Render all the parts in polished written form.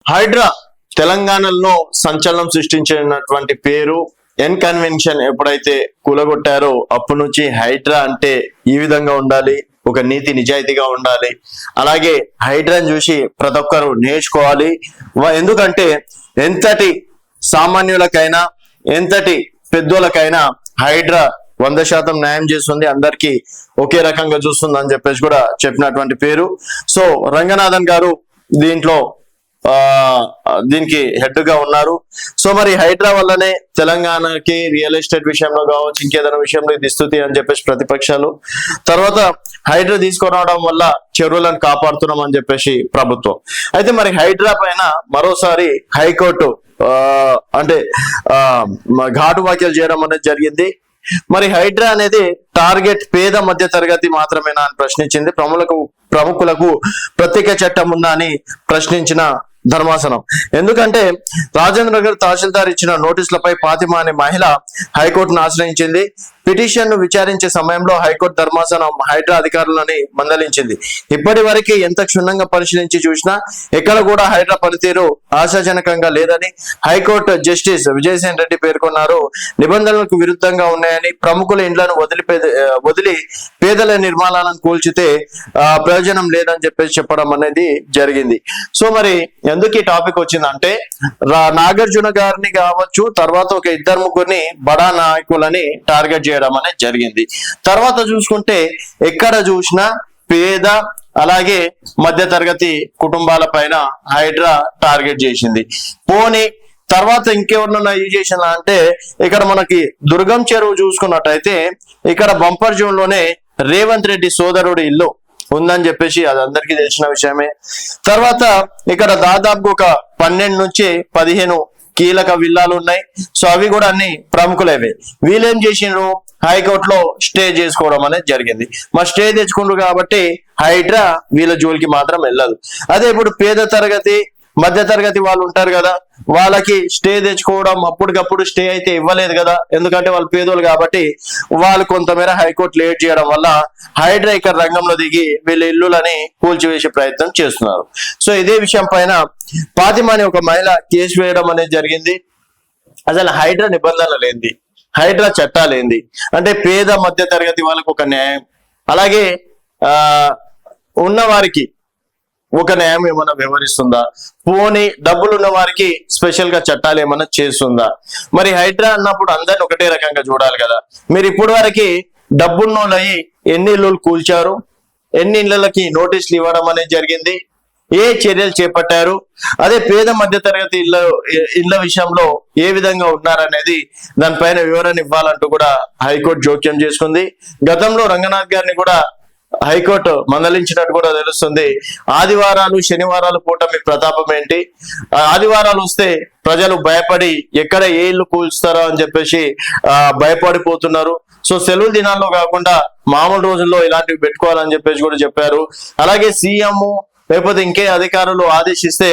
హైడ్రా తెలంగాణలో సంచలనం సృష్టించినటువంటి పేరు. ఎన్ కన్వెన్షన్ ఎప్పుడైతే కూలగొట్టారో అప్పటి నుంచి హైడ్రా అంటే ఈ విధంగా ఉండాలి, ఒక నీతి నిజాయితీగా ఉండాలి, అలాగే హైడ్రాని చూసి ప్రతి ఒక్కరు నేర్చుకోవాలి. ఎందుకంటే ఎంతటి సామాన్యులకైనా ఎంతటి పెద్దోళ్ళకైనా హైడ్రా 100% న్యాయం చేస్తుంది, అందరికీ ఒకే రకంగా చూస్తుంది అని చెప్పేసి కూడా చెప్పినటువంటి పేరు. సో రంగనాథన్ గారు దీనికి హెడ్ గా ఉన్నారు. సో మరి హైడ్రా వల్లనే తెలంగాణకి రియల్ ఎస్టేట్ విషయంలో కావచ్చు, ఇంకేదైనా విషయంలో ఇది స్థుతి అని చెప్పేసి ప్రతిపక్షాలు. తర్వాత హైడ్రా తీసుకురావడం వల్ల చెరువులను కాపాడుతున్నాం అని చెప్పేసి ప్రభుత్వం. అయితే మరి హైడ్రా పైన మరోసారి హైకోర్టు ఘాటు వ్యాఖ్యలు చేయడం అనేది జరిగింది. మరి హైడ్రా అనేది టార్గెట్ పేద మధ్య తరగతి మాత్రమేనా అని ప్రశ్నించింది. ప్రముఖులకు ప్రత్యేక చట్టం ఉందా అని ప్రశ్నించిన ధర్మాసనం. ఎందుకంటే రాజేంద్ర నగర్ తహసీల్దార్ ఇచ్చిన నోటీసులపై ఫాతిమా అనే మహిళ హైకోర్టును ఆశ్రయించింది. పిటిషన్ ను విచారించే సమయంలో హైకోర్టు ధర్మాసనం హైడ్రా అధికారులని మందలించింది. ఇప్పటి వరకు ఎంత క్షుణ్ణంగా పరిశీలించి చూసినా ఎక్కడ కూడా హైడ్రా పనితీరు ఆశాజనకంగా లేదని హైకోర్టు జస్టిస్ విజయసేన్ రెడ్డి పేర్కొన్నారు. నిబంధనలకు విరుద్ధంగా ఉన్నాయని, ప్రముఖుల ఇండ్లను వదిలి పేదల నిర్మాణాలను కూల్చితే ప్రయోజనం లేదని చెప్పేసి చెప్పడం అనేది జరిగింది. సో మరి ఎందుకు ఈ టాపిక్ వచ్చిందంటే నాగార్జున గారిని కావచ్చు, తర్వాత ఒక ఇద్దరు ముగ్గురిని బడా నాయకులని టార్గెట్ చేయడం అనేది జరిగింది. తర్వాత చూసుకుంటే ఎక్కడ చూసినా పేద అలాగే మధ్య తరగతి కుటుంబాల పైన హైడ్రా టార్గెట్ చేసింది. పోనీ తర్వాత ఇంకెవరినన్నా యూజ్ చేసిన అంటే ఇక్కడ మనకి దుర్గం చెరువు చూసుకున్నట్టయితే ఇక్కడ బంపర్ జోన్ లోనే రేవంత్ రెడ్డి సోదరుడి ఇల్లు ఉందని చెప్పేసి అది అందరికీ తెలిసిన విషయమే. తర్వాత ఇక్కడ దాదాపు ఒక 12 నుంచి 15 కీలక విల్లాలు ఉన్నాయి. సో అవి కూడా అన్ని ప్రముఖులవే. వీళ్ళేం చేసిండ్రు, హైకోర్టులో స్టే చేసుకోవడం అనేది జరిగింది. మరి స్టే తెచ్చుకుంటారు కాబట్టి హైడ్రా వీళ్ళ జోలికి మాత్రం వెళ్ళదు. అదే ఇప్పుడు పేద తరగతి మధ్య తరగతి వాళ్ళు ఉంటారు కదా, వాళ్ళకి స్టే తెచ్చుకోవడం అప్పటికప్పుడు స్టే అయితే ఇవ్వలేదు కదా, ఎందుకంటే వాళ్ళు పేదోళ్ళు కాబట్టి వాళ్ళు కొంతమేర హైకోర్టు లేట్ చేయడం వల్ల హైడ్రా ఇక్కడ రంగంలో దిగి వీళ్ళ ఇల్లులని కూల్చివేసే ప్రయత్నం చేస్తున్నారు. సో ఇదే విషయం పైన ఫాతిమా అనే ఒక మహిళ కేసు వేయడం అనేది జరిగింది. అసలు హైడ్రా నిబంధనలు ఏంది, హైడ్రా చట్టాలు ఏంది అంటే పేద మధ్య తరగతి వాళ్ళకు ఒక న్యాయం, అలాగే ఉన్నవారికి ఒక న్యాయం ఏమైనా వ్యవహరిస్తుందా, పోనీ డబ్బులున్న వారికి స్పెషల్ గా చట్టాలు ఏమైనా చేస్తుందా? మరి హైడ్రా అన్నప్పుడు అందరిని ఒకటే రకంగా చూడాలి కదా. మీరు ఇప్పుడు వరకు డబ్బున్నోళ్ళయి ఎన్ని ఇళ్ళు కూల్చారు, ఎన్ని ఇళ్లకి నోటీసులు ఇవ్వడం అనేది జరిగింది, ఏ చర్యలు చేపట్టారు, అదే పేద మధ్య తరగతి ఇళ్ల విషయంలో ఏ విధంగా ఉన్నారనేది దానిపైన వివరణ ఇవ్వాలంటూ కూడా హైకోర్టు జోక్యం చేసుకుంది. గతంలో రంగనాథ్ గారిని కూడా హైకోర్టు మందలించినట్టు కూడా తెలుస్తుంది. ఆదివారాలు శనివారాలు పూట మీ ప్రతాపం ఏంటి, ఆదివారాలు వస్తే ప్రజలు భయపడి ఎక్కడ ఏ ఇల్లు కూల్స్తారో అని చెప్పేసి భయపడిపోతున్నారు. సో సెలవు దినాల్లో కాకుండా మామూలు రోజుల్లో ఇలాంటివి పెట్టుకోవాలని చెప్పేసి కూడా చెప్పారు. అలాగే సీఎం లేకపోతే ఇంకే అధికారులు ఆదేశిస్తే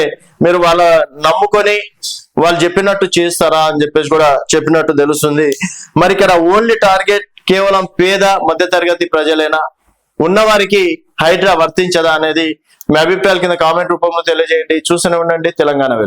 మీరు వాళ్ళ నమ్ముకొని వాళ్ళు చెప్పినట్టు చేస్తారా అని చెప్పేసి కూడా చెప్పినట్టు తెలుస్తుంది. మరి ఇక్కడ ఓన్లీ టార్గెట్ కేవలం పేద మధ్య తరగతి ప్రజలేనా, ఉన్నవారికి హైడ్రా వర్తించదా అనేది మీ అభిప్రాయాల కింద కామెంట్ రూపంలో తెలియజేయండి. చూస్తూనే ఉండండి తెలంగాణ.